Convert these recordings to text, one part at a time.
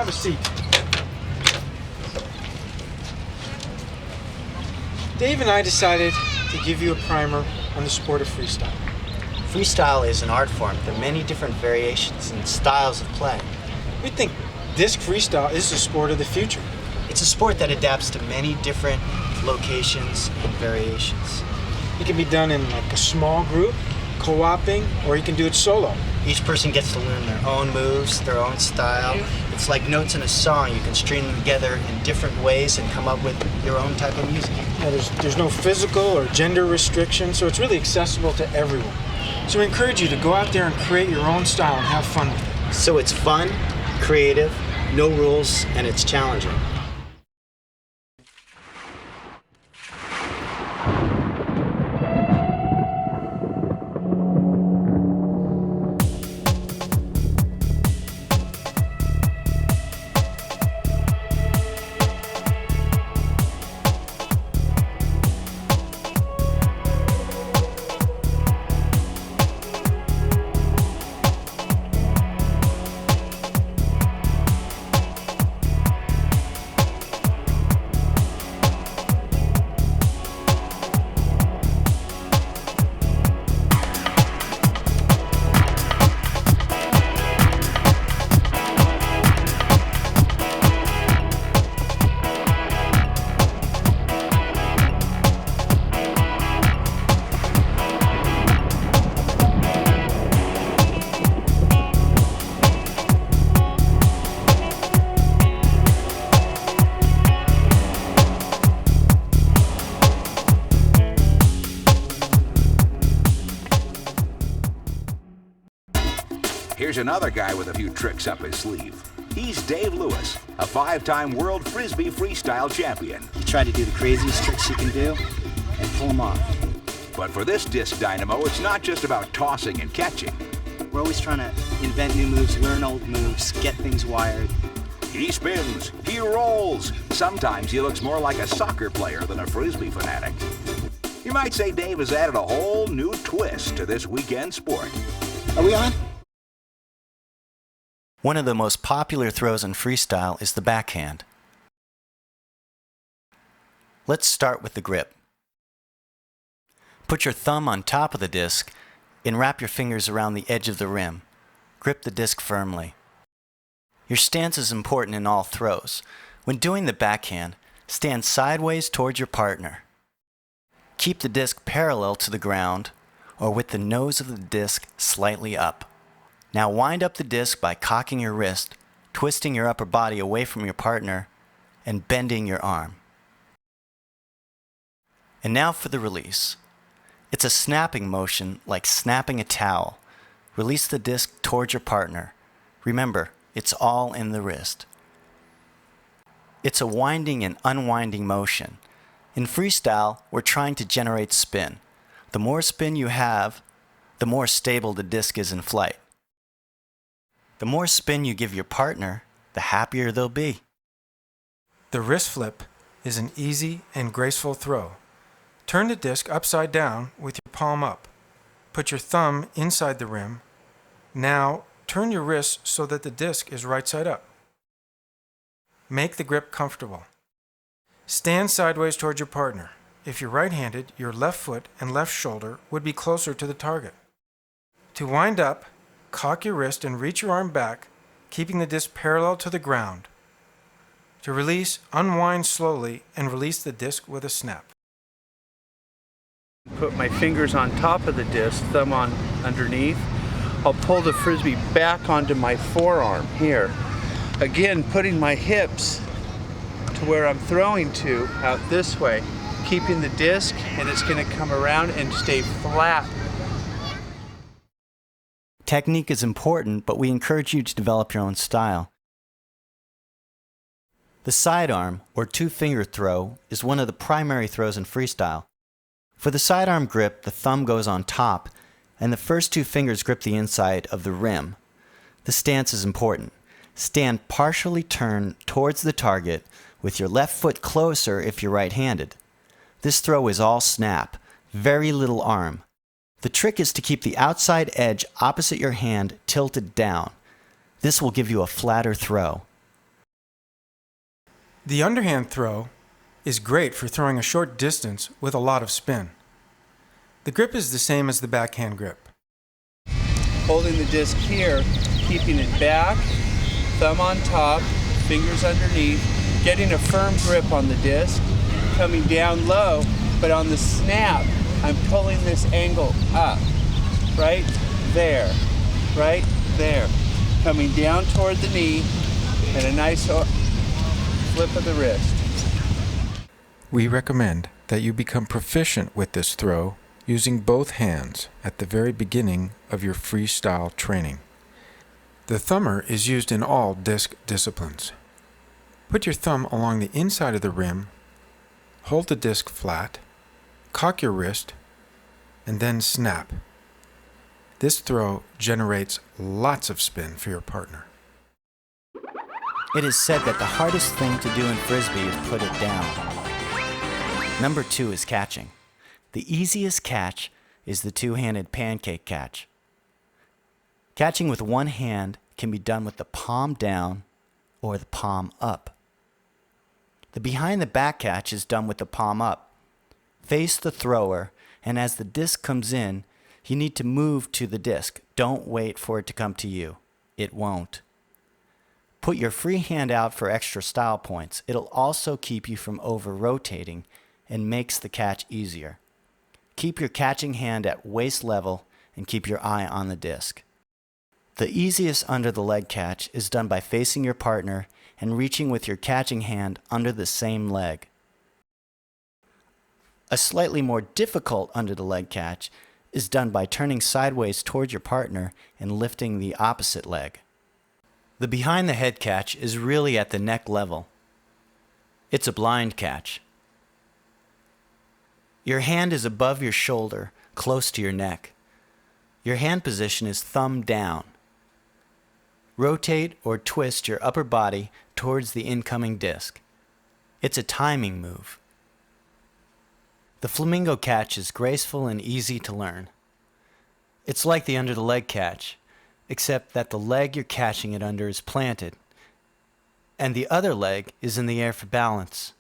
Have a seat. Dave and I decided to give you a primer on the sport of freestyle. Freestyle is an art form. There are many different variations and styles of play. We think disc freestyle is the sport of the future. It's a sport that adapts to many different locations and variations. It can be done in like a small group, co-oping, or you can do it solo. Each person gets to learn their own moves, their own style. It's like notes in a song. You can string them together in different ways and come up with your own type of music. Yeah, there's no physical or gender restriction, so it's really accessible to everyone. So we encourage you to go out there and create your own style and have fun with it. So it's fun, creative, no rules, and it's challenging. Here's another guy with a few tricks up his sleeve. He's Dave Lewis, a 5-time World Frisbee Freestyle champion. You try to do the craziest tricks you can do and pull them off. But for this disc dynamo, it's not just about tossing and catching. We're always trying to invent new moves, learn old moves, get things wired. He spins, he rolls. Sometimes he looks more like a soccer player than a Frisbee fanatic. You might say Dave has added a whole new twist to this weekend sport. Are we on? One of the most popular throws in freestyle is the backhand. Let's start with the grip. Put your thumb on top of the disc and wrap your fingers around the edge of the rim. Grip the disc firmly. Your stance is important in all throws. When doing the backhand, stand sideways towards your partner. Keep the disc parallel to the ground or with the nose of the disc slightly up. Now wind up the disc by cocking your wrist, twisting your upper body away from your partner, and bending your arm. And now for the release. It's a snapping motion like snapping a towel. Release the disc towards your partner. Remember, it's all in the wrist. It's a winding and unwinding motion. In freestyle, we're trying to generate spin. The more spin you have, the more stable the disc is in flight. The more spin you give your partner, the happier they'll be. The wrist flip is an easy and graceful throw. Turn the disc upside down with your palm up. Put your thumb inside the rim. Now turn your wrist so that the disc is right side up. Make the grip comfortable. Stand sideways towards your partner. If you're right-handed, your left foot and left shoulder would be closer to the target. To wind up, cock your wrist and reach your arm back, keeping the disc parallel to the ground. To release, unwind slowly and release the disc with a snap. Put my fingers on top of the disc, thumb on underneath. I'll pull the Frisbee back onto my forearm here. Again, putting my hips to where I'm throwing to, out this way, keeping the disc, and it's going to come around and stay flat. Technique is important, but we encourage you to develop your own style. The sidearm, or two-finger throw, is one of the primary throws in freestyle. For the sidearm grip, the thumb goes on top, and the first two fingers grip the inside of the rim. The stance is important. Stand partially turned towards the target, with your left foot closer if you're right-handed. This throw is all snap, very little arm. The trick is to keep the outside edge opposite your hand tilted down. This will give you a flatter throw. The underhand throw is great for throwing a short distance with a lot of spin. The grip is the same as the backhand grip. Holding the disc here, keeping it back, thumb on top, fingers underneath, getting a firm grip on the disc, coming down low, but on the snap, I'm pulling this angle up, right there, right there, coming down toward the knee, and a nice flip of the wrist. We recommend that you become proficient with this throw using both hands at the very beginning of your freestyle training. The thumber is used in all disc disciplines. Put your thumb along the inside of the rim, hold the disc flat, cock your wrist, and then snap. This throw generates lots of spin for your partner. It is said that the hardest thing to do in Frisbee is put it down. Number 2 is catching. The easiest catch is the two-handed pancake catch. Catching with one hand can be done with the palm down or the palm up. The behind the back catch is done with the palm up. Face the thrower, and as the disc comes in, you need to move to the disc. Don't wait for it to come to you. It won't. Put your free hand out for extra style points. It'll also keep you from over-rotating and makes the catch easier. Keep your catching hand at waist level and keep your eye on the disc. The easiest under the leg catch is done by facing your partner and reaching with your catching hand under the same leg. A slightly more difficult under the leg catch is done by turning sideways towards your partner and lifting the opposite leg. The behind the head catch is really at the neck level. It's a blind catch. Your hand is above your shoulder, close to your neck. Your hand position is thumb down. Rotate or twist your upper body towards the incoming disc. It's a timing move. The flamingo catch is graceful and easy to learn. It's like the under the leg catch, except that the leg you're catching it under is planted, and the other leg is in the air for balance.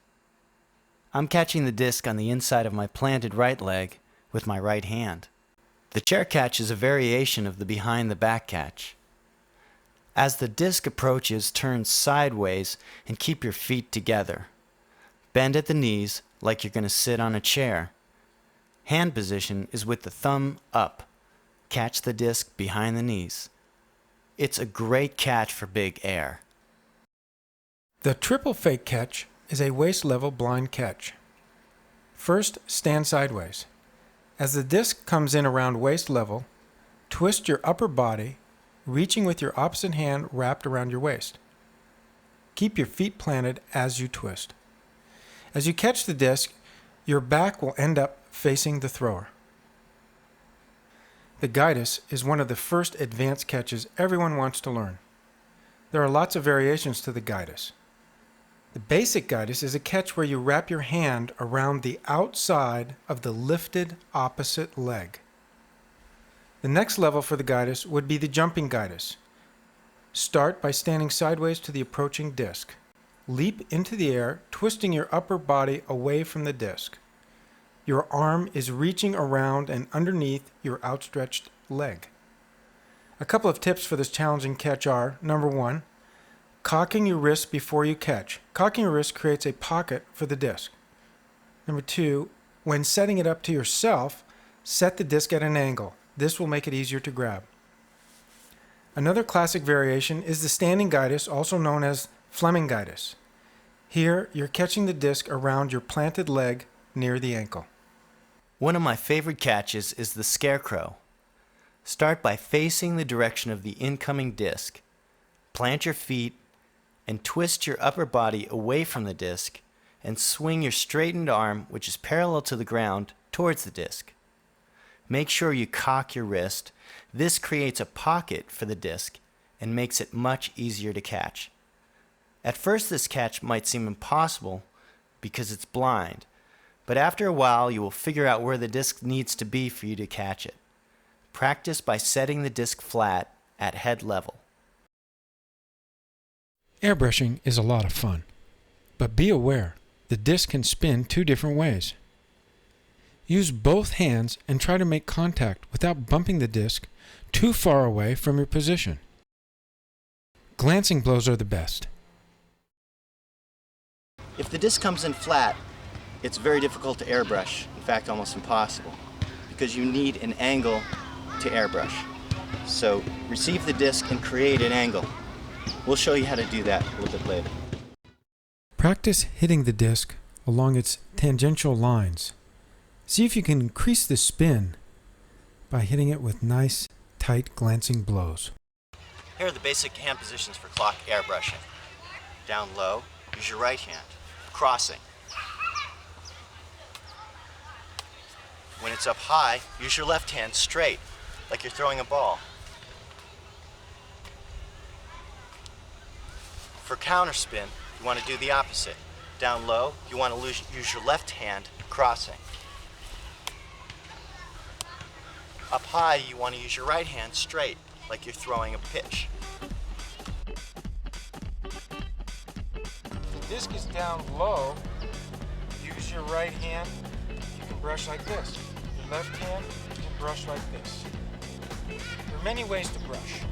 I'm catching the disc on the inside of my planted right leg with my right hand. The chair catch is a variation of the behind the back catch. As the disc approaches, turn sideways and keep your feet together. Bend at the knees like you're going to sit on a chair. Hand position is with the thumb up. Catch the disc behind the knees. It's a great catch for big air. The triple fake catch is a waist-level blind catch. First, stand sideways. As the disc comes in around waist level, twist your upper body, reaching with your opposite hand wrapped around your waist. Keep your feet planted as you twist. As you catch the disc, your back will end up facing the thrower. The guidus is one of the first advanced catches everyone wants to learn. There are lots of variations to the guidus. The basic guidus is a catch where you wrap your hand around the outside of the lifted opposite leg. The next level for the guidus would be the jumping guidus. Start by standing sideways to the approaching disc. Leap into the air, twisting your upper body away from the disc. Your arm is reaching around and underneath your outstretched leg. A couple of tips for this challenging catch are, number 1, cocking your wrist before you catch. Cocking your wrist creates a pocket for the disc. Number 2, when setting it up to yourself, set the disc at an angle. This will make it easier to grab. Another classic variation is the standing guidus, also known as Fleming guidus. Here, you're catching the disc around your planted leg near the ankle. One of my favorite catches is the scarecrow. Start by facing the direction of the incoming disc. Plant your feet and twist your upper body away from the disc and swing your straightened arm, which is parallel to the ground, towards the disc. Make sure you cock your wrist. This creates a pocket for the disc and makes it much easier to catch. At first, this catch might seem impossible because it's blind, but after a while you will figure out where the disc needs to be for you to catch it. Practice by setting the disc flat at head level. Airbrushing is a lot of fun, But be aware, the disc can spin two different ways. Use both hands and try to make contact without bumping the disc too far away from your position. Glancing blows are the best. If the disc comes in flat, it's very difficult to airbrush, in fact almost impossible, because you need an angle to airbrush. So receive the disc and create an angle. We'll show you how to do that a little bit later. Practice hitting the disc along its tangential lines. See if you can increase the spin by hitting it with nice, tight, glancing blows. Here are the basic hand positions for clock airbrushing. Down low, use your right hand. Crossing. When it's up high, use your left hand straight, like you're throwing a ball. For counterspin, you want to do the opposite. Down low, you want to use your left hand crossing. Up high, you want to use your right hand straight, like you're throwing a pitch. If the disc is down low, use your right hand. You can brush like this. Your left hand, you can brush like this. There are many ways to brush.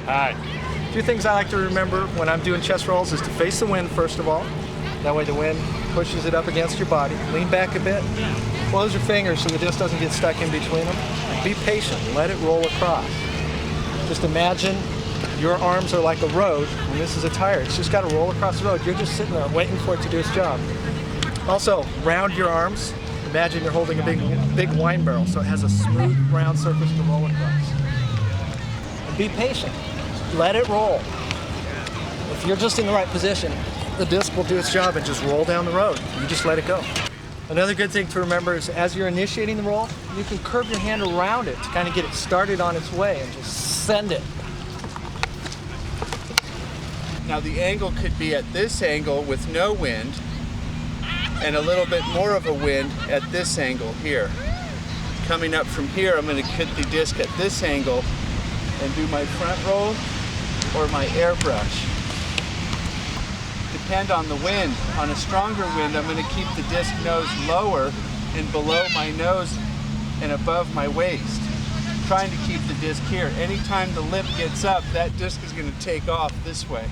Alright, a few things I like to remember when I'm doing chest rolls is to face the wind first of all. That way the wind pushes it up against your body. Lean back a bit. Close your fingers so the disc doesn't get stuck in between them. Be patient, let it roll across. Just imagine your arms are like a road and this is a tire. It's just got to roll across the road. You're just sitting there waiting for it to do its job. Also, round your arms. Imagine you're holding a big wine barrel so it has a smooth round surface to roll across. And be patient. Let it roll. If you're just in the right position, the disc will do its job and just roll down the road. You just let it go. Another good thing to remember is as you're initiating the roll, you can curve your hand around it to kind of get it started on its way and just send it. Now the angle could be at this angle with no wind and a little bit more of a wind at this angle here. Coming up from here, I'm going to hit the disc at this angle and do my front roll or my airbrush. Depend on the wind. On a stronger wind, I'm going to keep the disc nose lower and below my nose and above my waist. Trying to keep the disc here. Anytime the lip gets up, that disc is going to take off this way.